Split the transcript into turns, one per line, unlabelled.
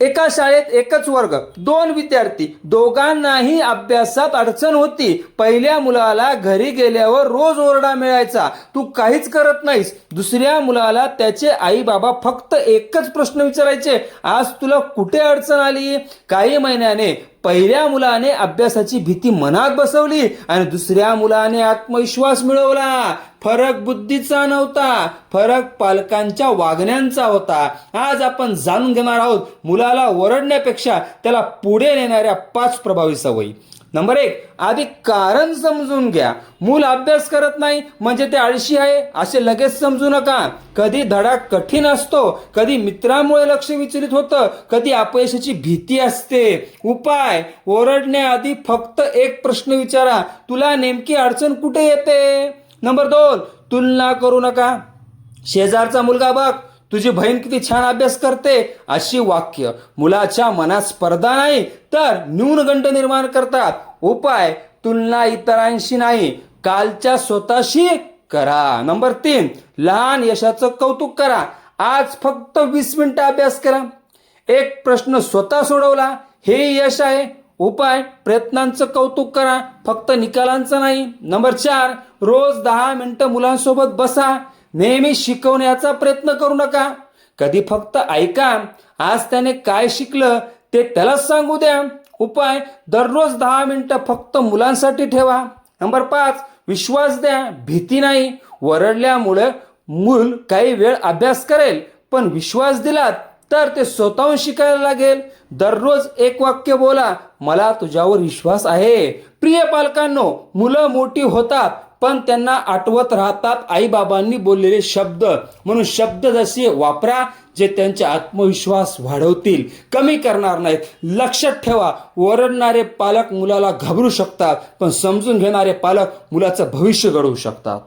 एका शाळेत एकच वर्ग, 2 विद्यार्थी, दोघांनाही अभ्यासात अडचण होती. पहिल्या मुलाला घरी गेल्यावर रोज ओरडा मिळायचा, तू काहीच करत नाहीस. दुसऱ्या मुलाला त्याचे आई बाबा फक्त एकच प्रश्न विचारायचे, आज तुला कुठे अडचण आली. काही महिन्याने पहिल्या मुलाने अभ्यासाची भीती मनात बसवली आणि दुसऱ्या मुलाने आत्मविश्वास मिळवला. फरक बुद्धीचा नव्हता, फरक पालकांच्या वागण्यांचा होता. आज आपण जाणून घेणार आहोत मुलाला ओरडण्यापेक्षा त्याला पुढे नेणाऱ्या 5 प्रभावी सवयी. नंबर 1, आधी कारण समजून घ्या. मूल अभ्यास करत नाही म्हणजे ते आळशी आहे असे लगेच समजू नका. कधी धडा कठीण असतो, कधी मित्रामुळे लक्ष विचलित होतं, कधी अपयशाची भीती असते. उपाय: ओरडण्याआधी फक्त एक प्रश्न विचारा, तुला नेमकी अडचण कुठे येते. नंबर 2, तुलना करू नका. शेजारचा मुलगा बघ, तुझी बहीण किती छान अभ्यास करते, अशी वाक्य मुलाच्या मनात स्पर्धा नाही तर न्यूनगंड निर्माण करतात. उपाय: तुलना इतरांशी नाही, कालच्या स्वतःशी करा. नंबर 3, लहान यशाचं कौतुक करा. आज फक्त 20 मिनिटं अभ्यास करा, एक प्रश्न स्वतः सोडवला, हे यश आहे. उपाय: प्रयत्नांचं कौतुक करा, फक्त निकालांचं नाही. नंबर 4, रोज 10 मिनिटं मुलांसोबत बसा. नेहमी शिकवण्याचा प्रयत्न करू नका, कधी फक्त ऐका. आज त्याने काय शिकलं ते त्यालाच सांगू द्या. उपाय: दररोज 10 मिनिटं फक्त मुलांसाठी ठेवा. नंबर 5, विश्वास द्या, भीती नाही. ओरडल्यामुळे मूल काही वेळ अभ्यास करेल, पण विश्वास दिलात तर ते स्वतःहून शिकायला लागेल. दररोज एक वाक्य बोला, मला तुझ्यावर विश्वास आहे. प्रिय पालकांनो, मुलं मोठी होतात पण त्यांना आठवत राहतात आईबाबांनी बोललेले शब्द. म्हणून शब्द जसे वापरा जे त्यांचे आत्मविश्वास वाढवतील, कमी करणार नाहीत. लक्षात ठेवा, ओरडणारे पालक मुलाला घाबरू शकतात, पण समजून घेणारे पालक मुलाचं भविष्य घडवू शकतात.